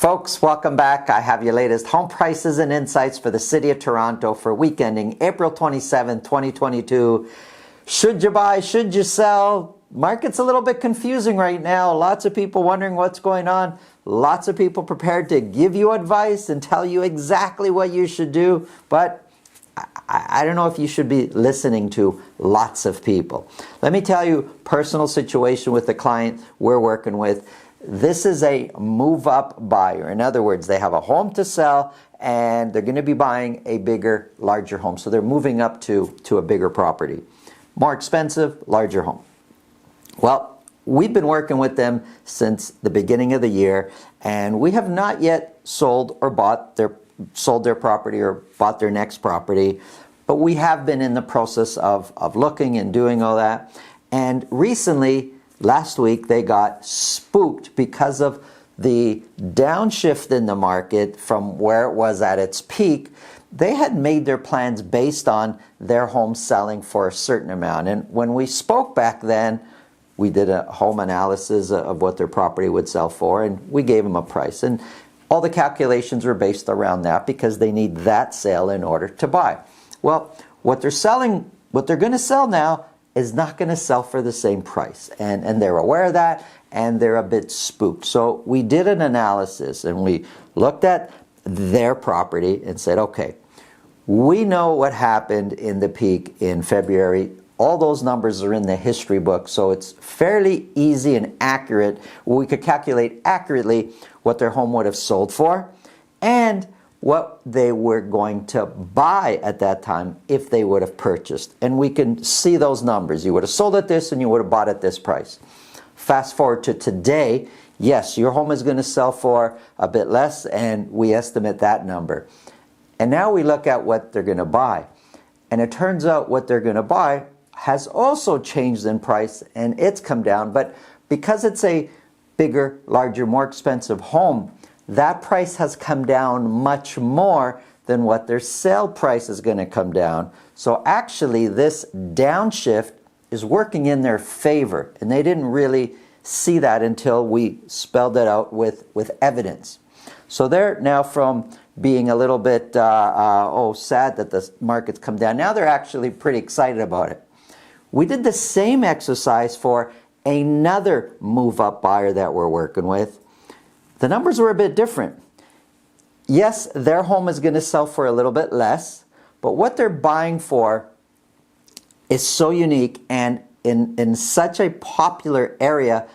Folks, welcome back. I have your latest home prices and insights for the City of Toronto for week ending April 27, 2022. Should you buy? Should you sell? Market's a little bit confusing right now. Lots of people wondering what's going on. Lots of people prepared to give you advice and tell you exactly what you should do. But I don't know if you should be listening to lots of people. Let me tell you, personal situation with the client we're working with. This is a move-up buyer. In other words, they have a home to sell and they're going to be buying a bigger, larger home. So they're moving up to a bigger property. More expensive, larger home. Well, we've been working with them since the beginning of the year, and we have not yet sold their property or bought their next property, but we have been in the process of looking and doing all that. And recently, last week, they got spooked because of the downshift in the market from where it was at its peak. They had made their plans based on their home selling for a certain amount. And when we spoke back then, we did a home analysis of what their property would sell for, and we gave them a price. And all the calculations were based around that because they need that sale in order to buy. Well, what they're going to sell now is not going to sell for the same price. And they're aware of that, and they're a bit spooked. So we did an analysis, and we looked at their property and said, okay, we know what happened in the peak in February. All those numbers are in the history book, so it's fairly easy and accurate. We could calculate accurately what their home would have sold for and what they were going to buy at that time if they would have purchased. And we can see those numbers. You would have sold at this and you would have bought at this price. Fast forward to today, yes, your home is going to sell for a bit less, and we estimate that number. And now we look at what they're going to buy. And it turns out what they're going to buy has also changed in price, and it's come down. But because it's a bigger, larger, more expensive home, that price has come down much more than what their sale price is going to come down. So actually this downshift is working in their favor, and they didn't really see that until we spelled it out with evidence. So they're now from being a little bit sad that the market's come down. Now they're actually pretty excited about it. We did the same exercise for another move-up buyer that we're working with. The numbers were a bit different. Yes, their home is going to sell for a little bit less, but what they're buying for is so unique and in such a popular area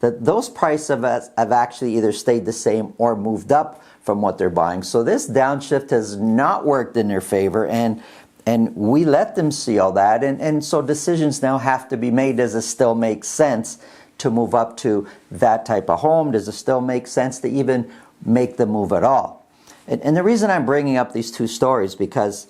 that those prices have actually either stayed the same or moved up from what they're buying. So this downshift has not worked in their favor, and we let them see all that, and so decisions now have to be made. Does it still make sense to move up to that type of home? Does it still make sense to even make the move at all? And the reason I'm bringing up these two stories, because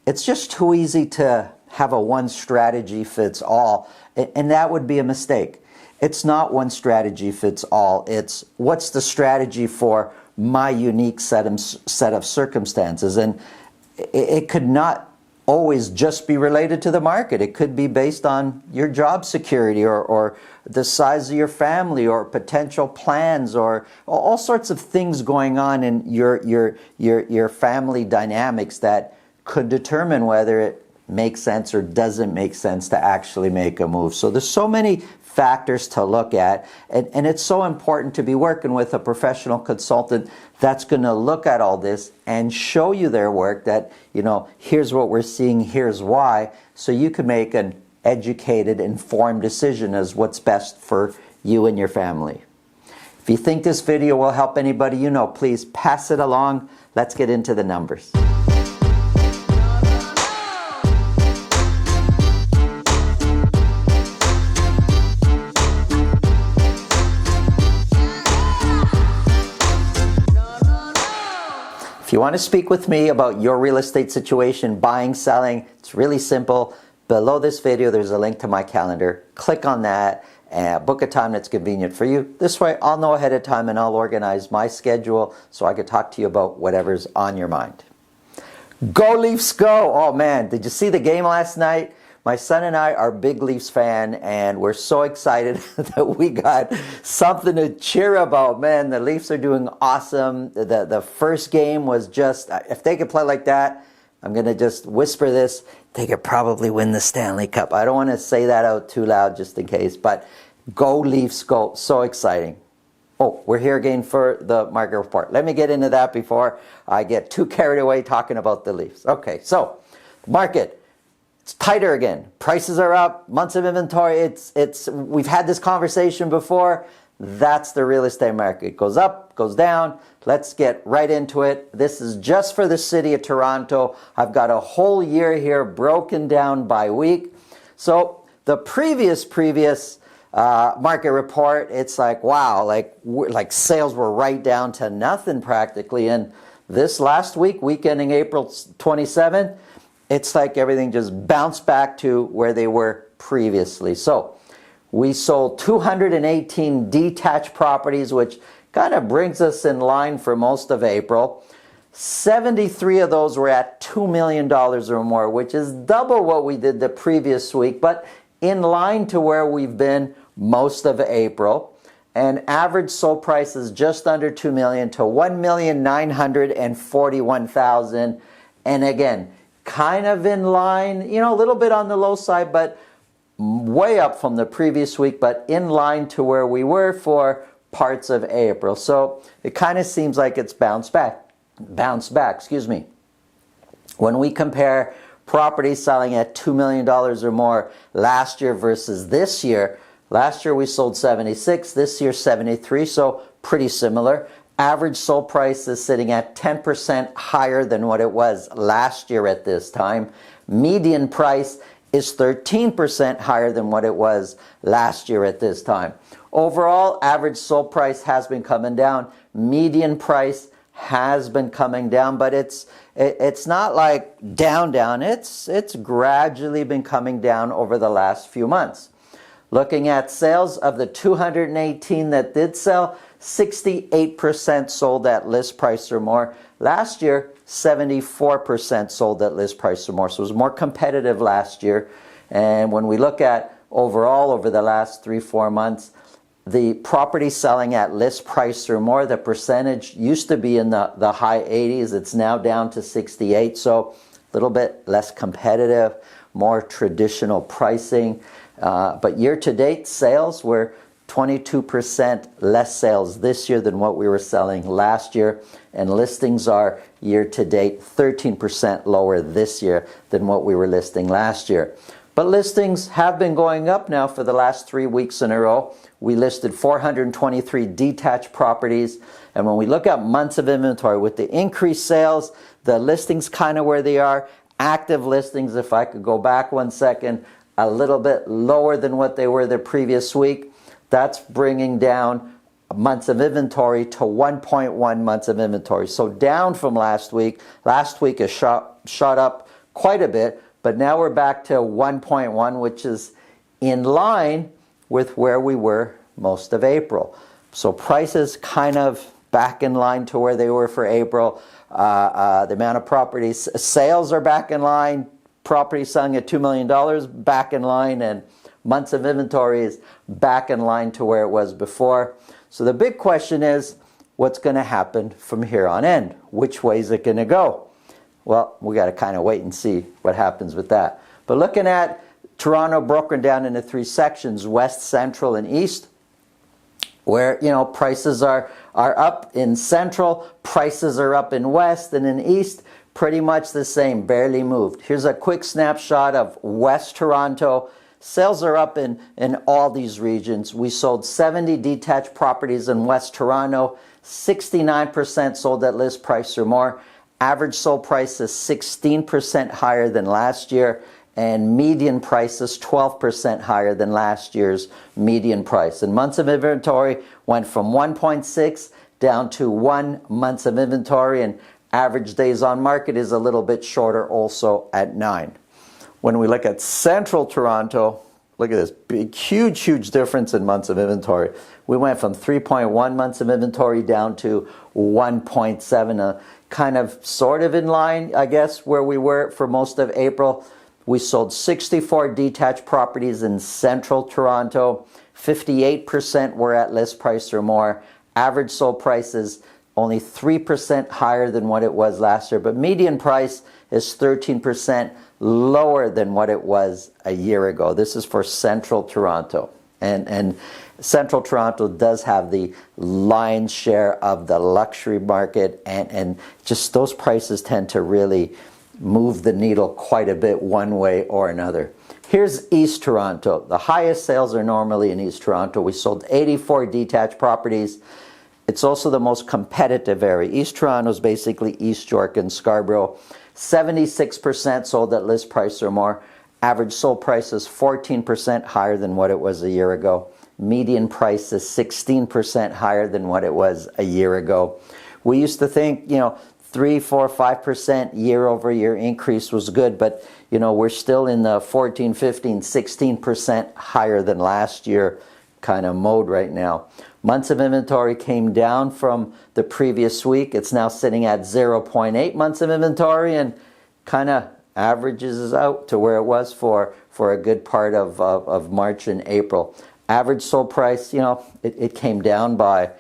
it's just too easy to have a one strategy fits all, and that would be a mistake. It's not one strategy fits all. It's what's the strategy for my unique set of circumstances, and it could not always just be related to the market. It could be based on your job security or the size of your family or potential plans or all sorts of things going on in your family dynamics that could determine whether it makes sense or doesn't make sense to actually make a move. So there's so many factors to look at, and it's so important to be working with a professional consultant that's going to look at all this and show you their work, that, you know, here's what we're seeing, here's why, so you can make an educated, informed decision as what's best for you and your family. If you think this video will help anybody you know, please pass it along. Let's get into the numbers. If you want to speak with me about your real estate situation, buying, selling, it's really simple. Below this video, there's a link to my calendar. Click on that and book a time that's convenient for you. This way, I'll know ahead of time and I'll organize my schedule so I can talk to you about whatever's on your mind. Go Leafs go! Oh man, did you see the game last night? My son and I are big Leafs fan, and we're so excited that we got something to cheer about. Man, the Leafs are doing awesome. The first game was just, if they could play like that, I'm going to just whisper this, they could probably win the Stanley Cup. I don't want to say that out too loud just in case, but go Leafs, go. So exciting. Oh, we're here again for the market report. Let me get into that before I get too carried away talking about the Leafs. Okay, so market, it's tighter again. Prices are up, months of inventory. We've had this conversation before. That's the real estate market. It goes up, goes down. Let's get right into it. This is just for the city of Toronto. I've got a whole year here broken down by week. So the previous market report, it's like, wow, like sales were right down to nothing practically. And this last week ending April 27th, it's like everything just bounced back to where they were previously. So we sold 218 detached properties, which kind of brings us in line for most of April. 73 of those were at $2 million or more, which is double what we did the previous week, but in line to where we've been most of April. And average sold price is just under $2 million to $1,941,000. And again, kind of in line, a little bit on the low side, but way up from the previous week, but in line to where we were for parts of April. So it kind of seems like it's bounced back, excuse me. When we compare properties selling at $2 million or more last year versus this year, last year we sold 76, this year 73, so pretty similar. Average sold price is sitting at 10% higher than what it was last year at this time. Median price is 13% higher than what it was last year at this time. Overall, average sold price has been coming down. Median price has been coming down, but it's not like down. It's gradually been coming down over the last few months. Looking at sales, of the 218 that did sell, 68% sold at list price or more. Last year, 74% sold at list price or more. So it was more competitive last year. And when we look at overall over the last 3-4 months, the property selling at list price or more, the percentage used to be in the high 80s. It's now down to 68. So a little bit less competitive, more traditional pricing. But year-to-date sales were 22% less sales this year than what we were selling last year. And listings are year-to-date 13% lower this year than what we were listing last year. But listings have been going up now for the last 3 weeks in a row. We listed 423 detached properties. And when we look at months of inventory, with the increased sales, the listings kind of where they are, active listings, if I could go back 1 second, a little bit lower than what they were the previous week. That's bringing down months of inventory to 1.1 months of inventory. So down from last week. Last week it shot up quite a bit, but now we're back to 1.1, which is in line with where we were most of April. So prices kind of back in line to where they were for April. The amount of properties, sales are back in line. Property selling at $2 million, back in line, and months of inventory is back in line to where it was before. So the big question is, what's going to happen from here on in? Which way is it going to go? Well, we got to kind of wait and see what happens with that. But looking at Toronto broken down into 3 sections, west, central, and east, where prices are up in central, prices are up in west, and in east, pretty much the same, barely moved. Here's a quick snapshot of West Toronto. Sales are up in all these regions. We sold 70 detached properties in West Toronto, 69% sold at list price or more. Average sold price is 16% higher than last year, and median price is 12% higher than last year's median price. And months of inventory went from 1.6 down to 1 months of inventory, and average days on market is a little bit shorter, also at 9. When we look at central Toronto, look at this big, huge difference in months of inventory. We went from 3.1 months of inventory down to 1.7, kind of sort of in line, I guess, where we were for most of April. We sold 64 detached properties in central Toronto. 58% were at list price or more. Average sold prices only 3% higher than what it was last year, but median price is 13% lower than what it was a year ago. This is for central Toronto. And central Toronto does have the lion's share of the luxury market, and just those prices tend to really move the needle quite a bit one way or another. Here's East Toronto. The highest sales are normally in East Toronto. We sold 84 detached properties. It's also the most competitive area. East Toronto is basically East York and Scarborough. 76% sold at list price or more. Average sold price is 14% higher than what it was a year ago. Median price is 16% higher than what it was a year ago. We used to think, 3, 4, 5% year over year increase was good, but we're still in the 14, 15, 16% higher than last year kind of mode right now. Months of inventory came down from the previous week. It's now sitting at 0.8 months of inventory, and kind of averages out to where it was for a good part of March and April. Average sold price, it came down by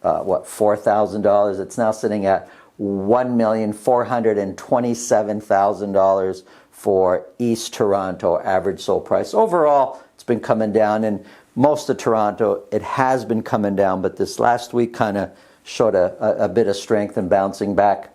$4,000. It's now sitting at $1,427,000 for East Toronto average sold price. Overall, it's been coming down, and most of Toronto, it has been coming down, but this last week kind of showed a bit of strength and bouncing back.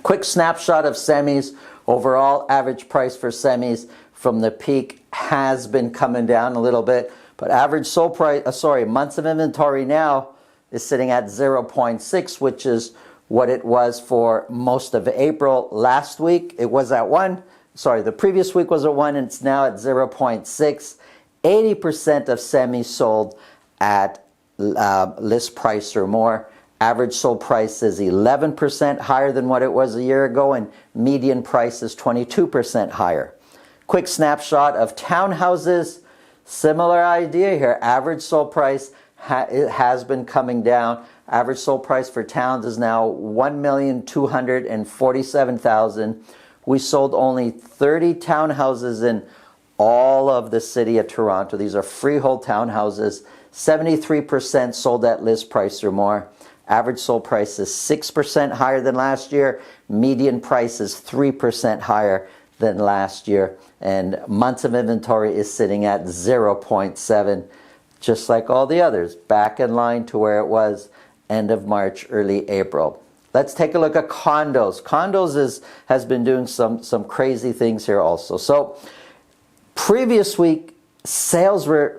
Quick snapshot of semis. Overall, average price for semis from the peak has been coming down a little bit, but average sold price, months of inventory now is sitting at 0.6, which is what it was for most of April. Last week, it was at 1. The previous week was at 1, and it's now at 0.6. 80% of semis sold at list price or more. Average sold price is 11% higher than what it was a year ago, and median price is 22% higher. Quick snapshot of townhouses. Similar idea here. Average sold price has been coming down. Average sold price for towns is now $1,247,000. We sold only 30 townhouses in all of the city of Toronto. These are freehold townhouses. 73% sold at list price or more. Average sold price is 6% higher than last year. Median price is 3% higher than last year. And months of inventory is sitting at 0.7, just like all the others. Back in line to where it was end of March, early April. Let's take a look at condos. Condos has been doing some crazy things here also. So previous week, sales were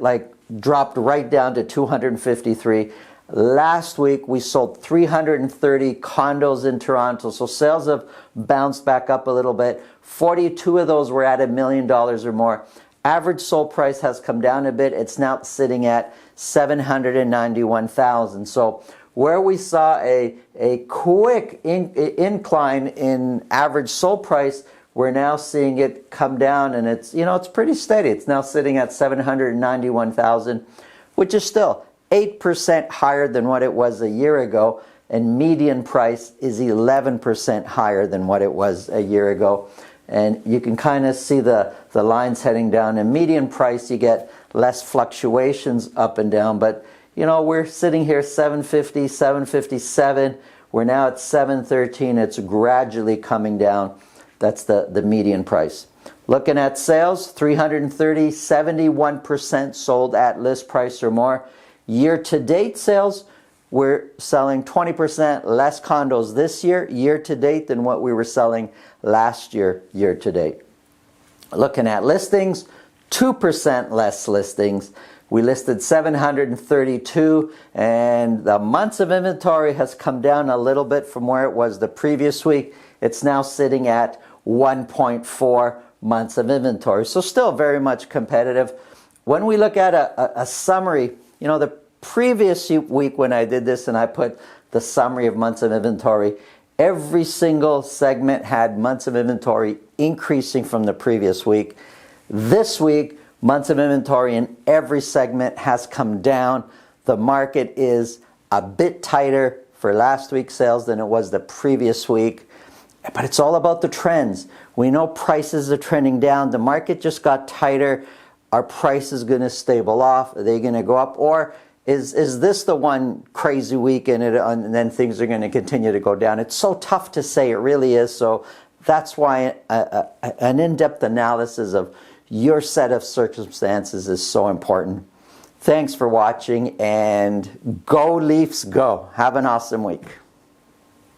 dropped right down to 253. Last week, we sold 330 condos in Toronto. So sales have bounced back up a little bit. 42 of those were at $1 million or more. Average sold price has come down a bit. It's now sitting at $791,000. So where we saw a quick incline in average sold price, we're now seeing it come down, and it's pretty steady. It's now sitting at $791,000, which is still 8% higher than what it was a year ago, and median price is 11% higher than what it was a year ago. And you can kind of see the lines heading down. And median price, you get less fluctuations up and down, but we're sitting here 750, 757. We're now at 713. It's gradually coming down. That's the median price. Looking at sales, 330, 71% sold at list price or more. Year-to-date sales, we're selling 20% less condos this year-to-date, than what we were selling last year-to-date. Looking at listings, 2% less listings. We listed 732, and the months of inventory has come down a little bit from where it was the previous week. It's now sitting at 1.4 months of inventory. So still very much competitive. When we look at a summary, the previous week when I did this and I put the summary of months of inventory, every single segment had months of inventory increasing from the previous week. This week, months of inventory in every segment has come down. The market is a bit tighter for last week's sales than it was the previous week. But it's all about the trends. We know prices are trending down. The market just got tighter. Are prices going to stable off? Are they going to go up? Or is this the one crazy week and then things are going to continue to go down? It's so tough to say. It really is. So that's why an in-depth analysis of your set of circumstances is so important. Thanks for watching, and go Leafs go. Have an awesome week.